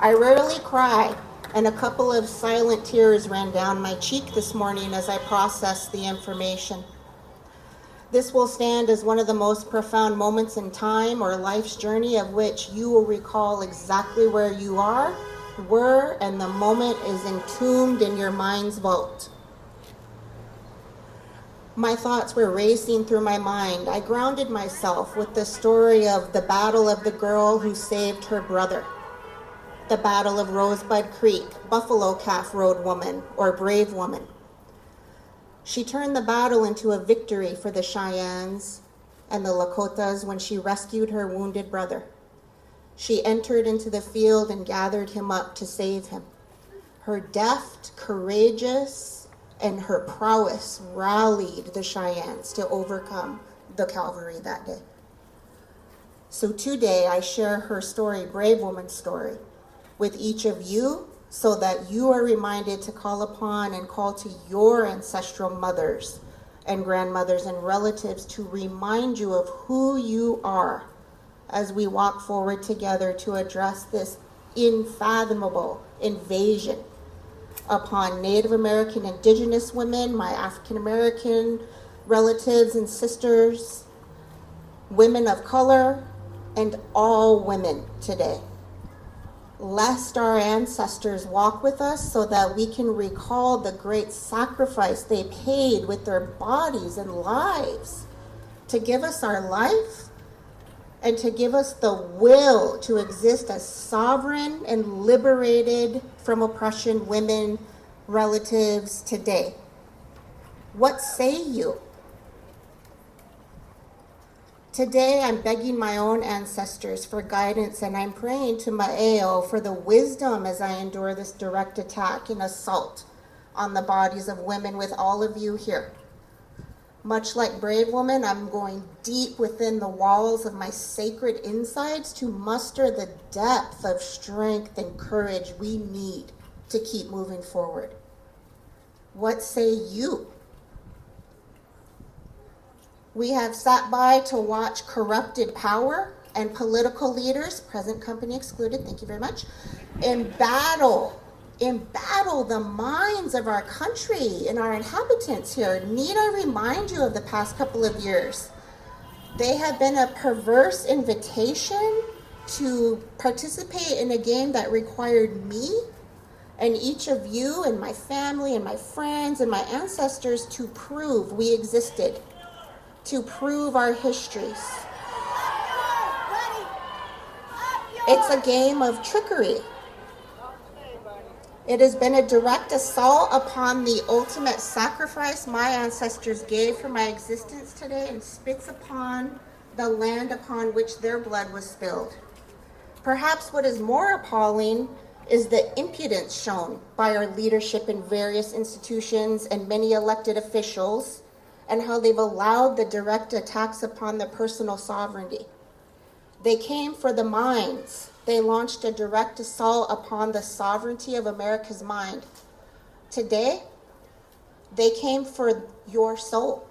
I rarely cry, and a couple of silent tears ran down my cheek this morning as I processed the information. This will stand as one of the most profound moments in time or life's journey of which you will recall exactly where you were, and the moment is entombed in your mind's vault. My thoughts were racing through my mind. I grounded myself with the story of the battle of the girl who saved her brother, the Battle of Rosebud Creek, Buffalo Calf Road woman, or Brave woman. She turned the battle into a victory for the Cheyennes and the Lakotas when she rescued her wounded brother. She entered into the field and gathered him up to save him. Her deft, courageous, and her prowess rallied the Cheyennes to overcome the cavalry that day. So today I share her story, Brave Woman's story, with each of you so that you are reminded to call upon and call to your ancestral mothers and grandmothers and relatives to remind you of who you are as we walk forward together to address this unfathomable invasion upon Native American, Indigenous women, my African American relatives and sisters, women of color, and all women today. Lest our ancestors walk with us so that we can recall the great sacrifice they paid with their bodies and lives to give us our life and to give us the will to exist as sovereign and liberated from oppression women, relatives today. What say you? Today, I'm begging my own ancestors for guidance, and I'm praying to Ma'eo for the wisdom as I endure this direct attack and assault on the bodies of women with all of you here. Much like Brave Woman, I'm going deep within the walls of my sacred insides to muster the depth of strength and courage we need to keep moving forward. What say you? We have sat by to watch corrupted power and political leaders, present company excluded, thank you very much, embattle the minds of our country and our inhabitants here. Need I remind you of the past couple of years? They have been a perverse invitation to participate in a game that required me and each of you and my family and my friends and my ancestors to prove we existed, to prove our histories. It's a game of trickery. It has been a direct assault upon the ultimate sacrifice my ancestors gave for my existence today and spits upon the land upon which their blood was spilled. Perhaps what is more appalling is the impudence shown by our leadership in various institutions and many elected officials, and how they've allowed the direct attacks upon their personal sovereignty. They came for the minds. They launched a direct assault upon the sovereignty of America's mind. Today, they came for your soul.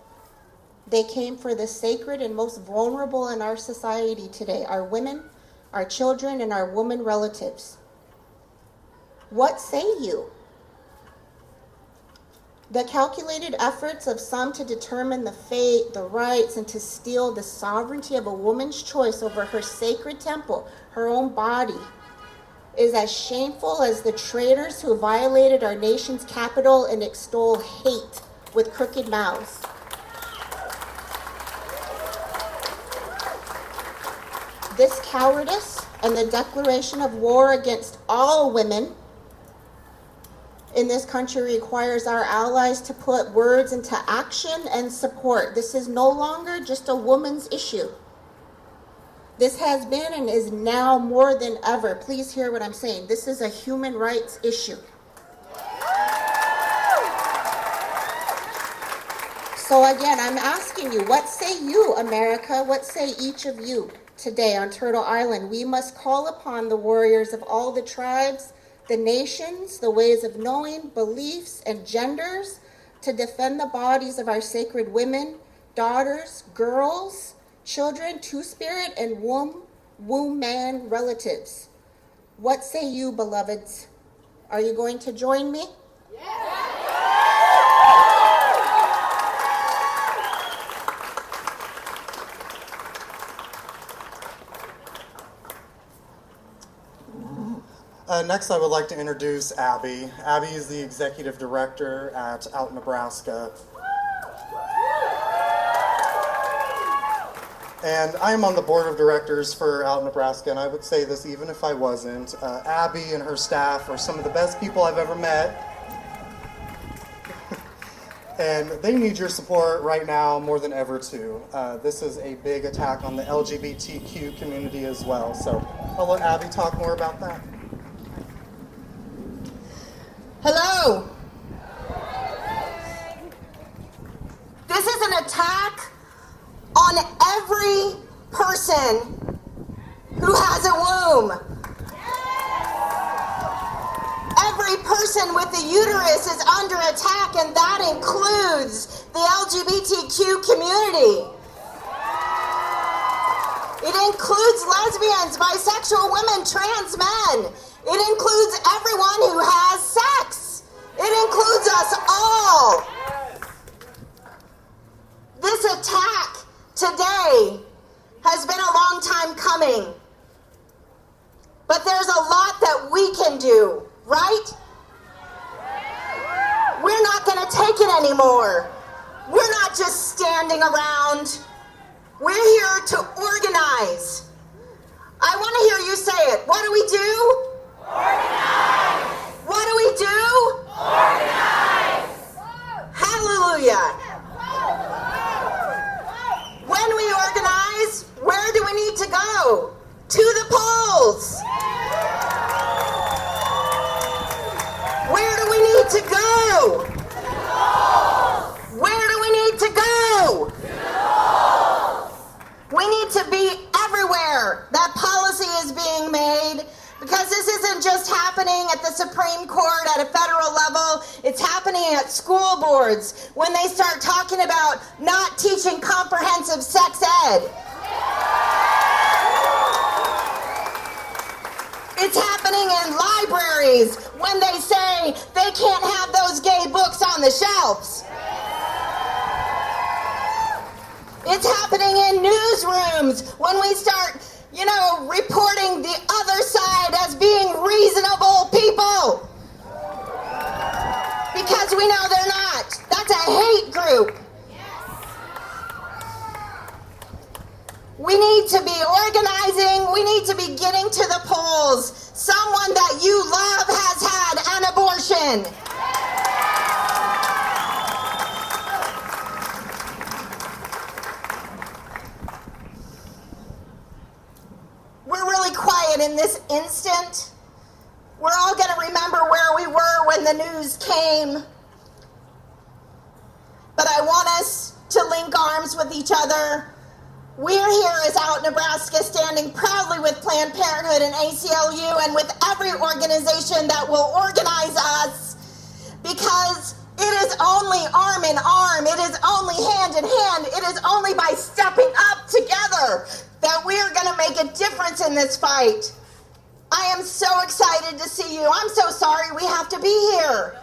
They came for the sacred and most vulnerable in our society today, our women, our children, and our woman relatives. What say you? The calculated efforts of some to determine the fate, the rights, and to steal the sovereignty of a woman's choice over her sacred temple, her own body, is as shameful as the traitors who violated our nation's capital and extol hate with crooked mouths. This cowardice and the declaration of war against all women in this country requires our allies to put words into action and support. This is no longer just a woman's issue. This has been and is now more than ever. Please hear what I'm saying. This is a human rights issue. So again, I'm asking you, what say you, America? What say each of you today on Turtle Island? We must call upon the warriors of all the tribes, the nations, the ways of knowing, beliefs, and genders to defend the bodies of our sacred women, daughters, girls, children, two-spirit, and womb man relatives. What say you, beloveds? Are you going to join me? Next, I would like to introduce Abby. Abby is the executive director at Out Nebraska. And I'm on the board of directors for Out Nebraska, and I would say this even if I wasn't. Abby and her staff are some of the best people I've ever met. And they need your support right now more than ever, too. This is a big attack on the LGBTQ community as well. So I'll let Abby talk more about that. Hello. This is an attack on every person who has a womb. Every person with a uterus is under attack, and that includes the LGBTQ community. It includes lesbians, bisexual women, trans men. It includes everyone who has sex. It includes us all. This attack today has been a long time coming. But there's a lot that we can do, right? We're not going to take it anymore. We're not just standing around. We're here to organize. I want to hear you say it. What do we do? Organize. What do we do? Organize. Hallelujah. When we organize, where do we need to go? To the polls. Where do we need to go? Where do we need to go? We need to be everywhere that policy is being made, because this isn't just happening at the Supreme Court at a federal level. It's happening at school boards when they start talking about not teaching comprehensive sex ed. It's happening in libraries when they say they can't have those gay books on the shelves. It's happening in newsrooms when we start, reporting the other side as being reasonable people. Because we know they're not. That's a hate group. We need to be organizing. We need to be getting to the polls. Someone that you love has had an abortion. We're really quiet in this instant. We're all going to remember where we were when the news came. But I want us to link arms with each other. We're here as Out Nebraska, standing proudly with Planned Parenthood and ACLU and with every organization that will organize us, because it is only arm in arm, it is only hand in hand, it is only by stepping up together that we are going to make a difference in this fight. I am so excited to see you. I'm so sorry we have to be here.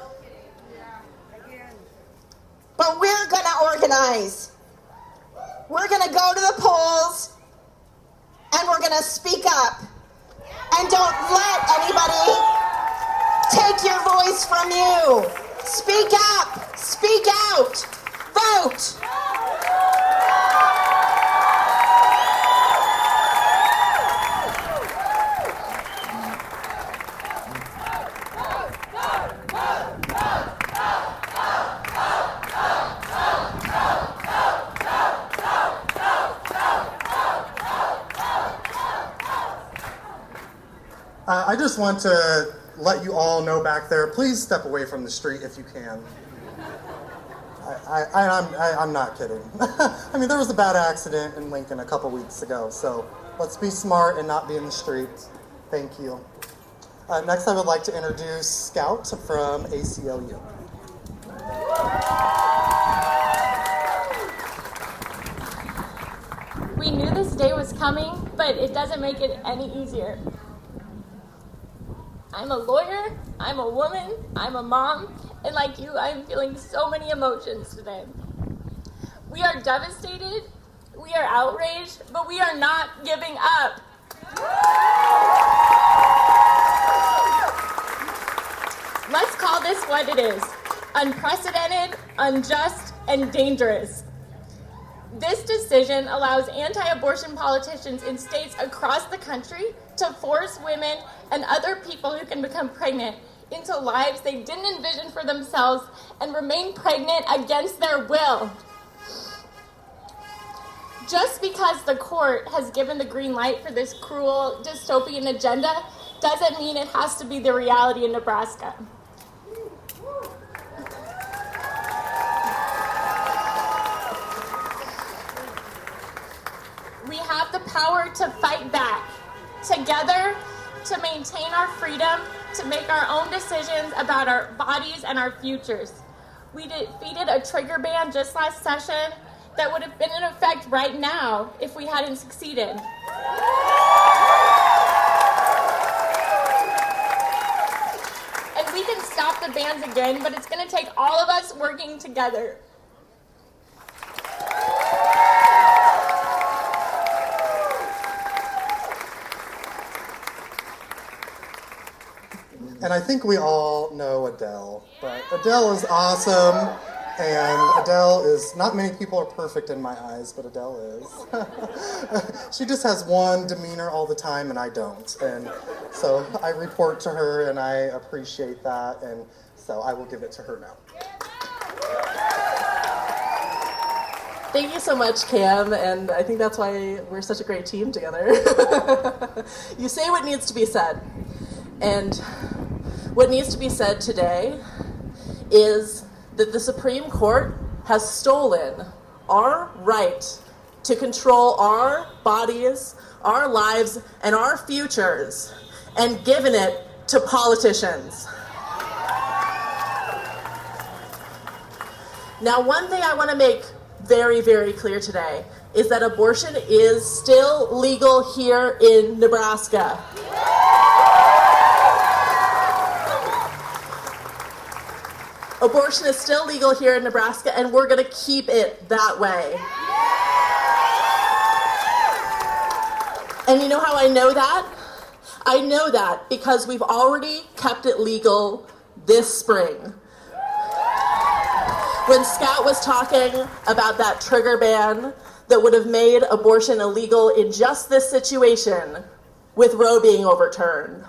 But we're going to organize. We're going to go to the polls, and we're going to speak up. And don't let anybody take your voice from you. Speak up. Speak out. Vote. I just want to let you all know back there, please step away from the street if you can. I'm not kidding. I mean, there was a bad accident in Lincoln a couple weeks ago, so let's be smart and not be in the streets. Thank you. Next, I would like to introduce Scout from ACLU. We knew this day was coming, but it doesn't make it any easier. I'm a lawyer, I'm a woman, I'm a mom, and like you, I'm feeling so many emotions today. We are devastated, we are outraged, but we are not giving up. Let's call this what it is: unprecedented, unjust, and dangerous. This decision allows anti-abortion politicians in states across the country to force women and other people who can become pregnant into lives they didn't envision for themselves and remain pregnant against their will. Just because the court has given the green light for this cruel, dystopian agenda doesn't mean it has to be the reality in Nebraska. We have the power to fight back, together, to maintain our freedom, to make our own decisions about our bodies and our futures. We defeated a trigger ban just last session that would have been in effect right now if we hadn't succeeded. And we can stop the bans again, but it's going to take all of us working together. And I think we all know Adele, but Adele is awesome, and Adele is, not many people are perfect in my eyes, but Adele is. She just has one demeanor all the time, and I don't. And so I report to her, and I appreciate that, and so I will give it to her now. Thank you so much, Cam, and I think that's why we're such a great team together. You say what needs to be said, and what needs to be said today is that the Supreme Court has stolen our right to control our bodies, our lives, and our futures, and given it to politicians. Now, one thing I want to make very, very clear today is that abortion is still legal here in Nebraska. Abortion is still legal here in Nebraska, and we're going to keep it that way. And you know how I know that? I know that because we've already kept it legal this spring. When Scout was talking about that trigger ban that would have made abortion illegal in just this situation with Roe being overturned,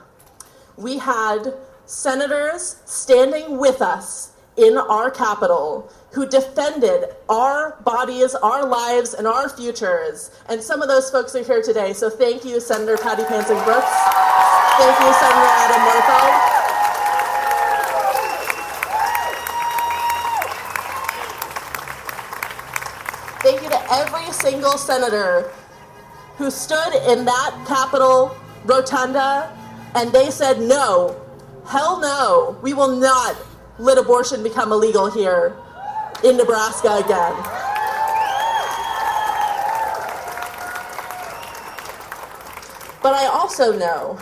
we had senators standing with us in our Capitol who defended our bodies, our lives, and our futures. And some of those folks are here today. So thank you, Senator Patty Pansing Brooks. Thank you, Senator Adam Murphy. Thank you to every single senator who stood in that Capitol rotunda and they said, no, hell no, we will not let abortion become illegal here in Nebraska again. But I also know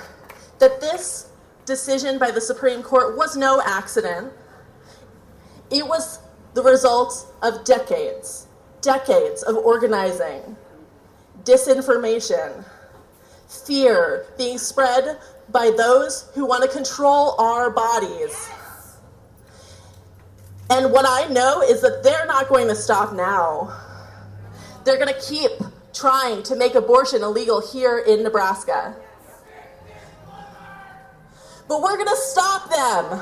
that this decision by the Supreme Court was no accident. It was the result of decades of organizing, disinformation, fear being spread by those who want to control our bodies. And what I know is that they're not going to stop now. They're going to keep trying to make abortion illegal here in Nebraska. But we're going to stop them.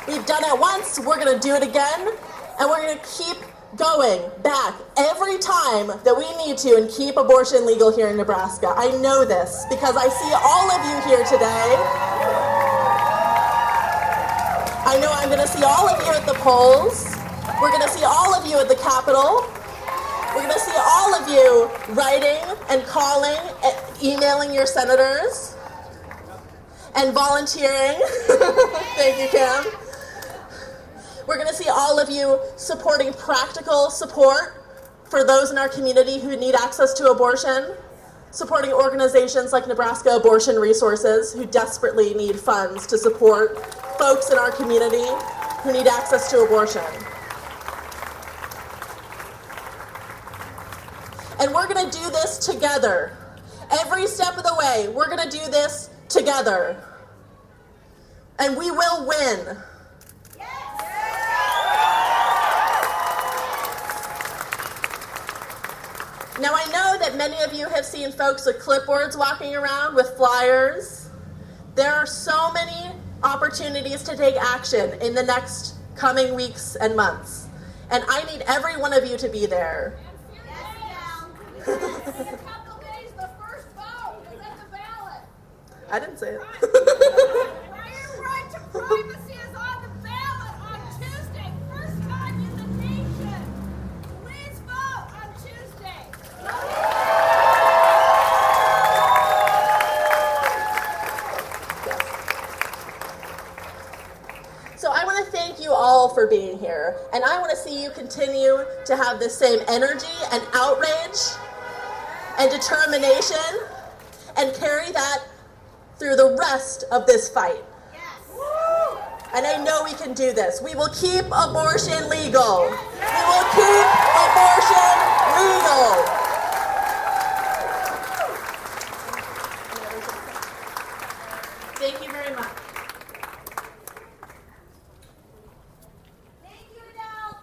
We've done it once, we're going to do it again, and we're going to keep going back every time that we need to and keep abortion legal here in Nebraska. I know this because I see all of you here today. I know I'm going to see all of you at the polls. We're going to see all of you at the Capitol. We're going to see all of you writing and calling and emailing your senators and volunteering. Thank you, Cam. We're going to see all of you supporting practical support for those in our community who need access to abortion, supporting organizations like Nebraska Abortion Resources, who desperately need funds to support folks in our community who need access to abortion. And we're going to do this together. Every step of the way, we're going to do this together. And we will win. Now, I know that many of you have seen folks with clipboards walking around with flyers. There are so many opportunities to take action in the next coming weeks and months. And I need every one of you to be there. I didn't say it. Your right to privacy is on the ballot on Tuesday. First time in the nation. Please vote on Tuesday. So I want to thank you all for being here. And I want to see you continue to have the same energy and outrage and determination and carry that through the rest of this fight. And I know we can do this. We will keep abortion legal. We will keep abortion legal. Thank you very much. Thank you, Adele.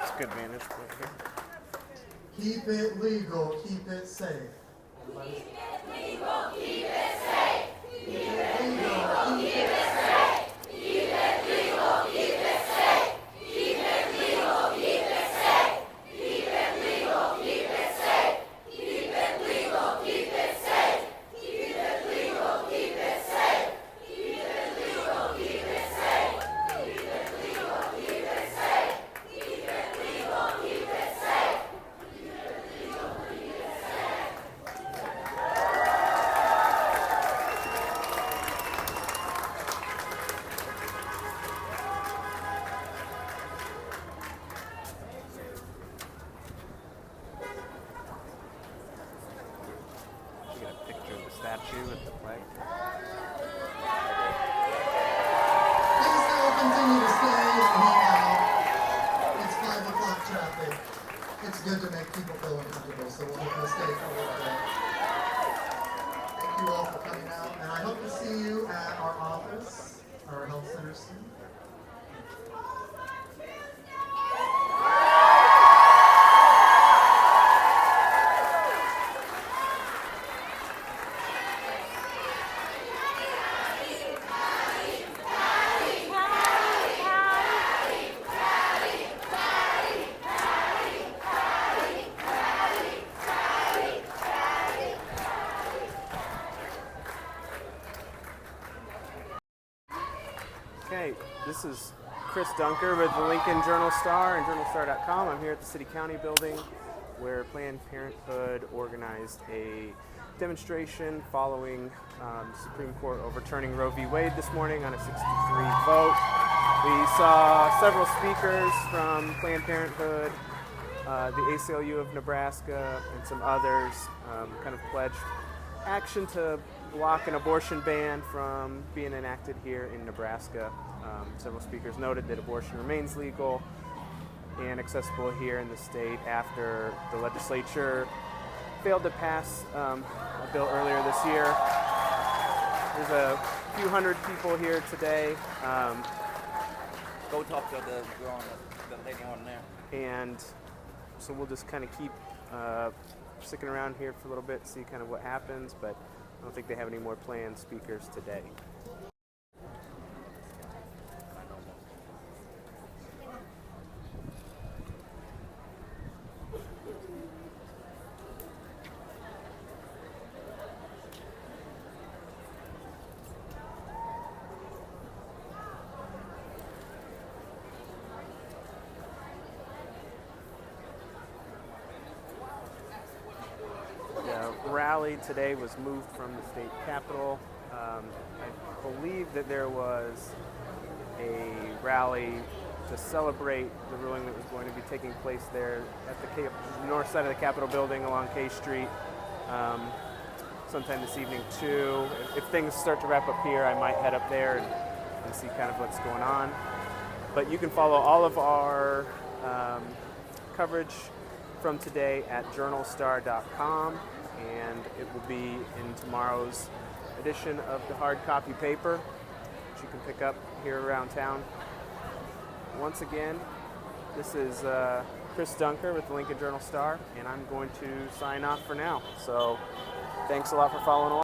It's a good vantage point here. Keep it legal, keep it safe. You got a picture of the statue with the flag. Please all continue to stay and hang out. It's 5 o'clock traffic. It's good to make people feel uncomfortable, so we'll hope you'll stay for a little bit. Thank you all for coming out, and I hope to see you at our office, our health center soon. Okay, this is Chris Dunker with the Lincoln Journal Star and JournalStar.com. I'm here at the City County building where Planned Parenthood organized a demonstration following the Supreme Court overturning Roe v. Wade this morning on a 6-3 vote. We saw several speakers from Planned Parenthood, the ACLU of Nebraska, and some others kind of pledged action to block an abortion ban from being enacted here in Nebraska. Several speakers noted that abortion remains legal and accessible here in the state after the legislature failed to pass a bill earlier this year. There's a few hundred people here today. Go talk to the girl, the lady on there. And so we'll just kind of keep sticking around here for a little bit, see kind of what happens, but I don't think they have any more planned speakers today. The rally today was moved from the state capitol. I believe that there was a rally to celebrate the ruling that was going to be taking place there at the north side of the Capitol building along K Street sometime this evening too. If things start to wrap up here, I might head up there and see kind of what's going on. But you can follow all of our coverage from today at journalstar.com, and it will be in tomorrow's edition of the hard copy paper, which you can pick up here around town. Once again, this is Chris Dunker with the Lincoln Journal-Star, and I'm going to sign off for now. So thanks a lot for following along.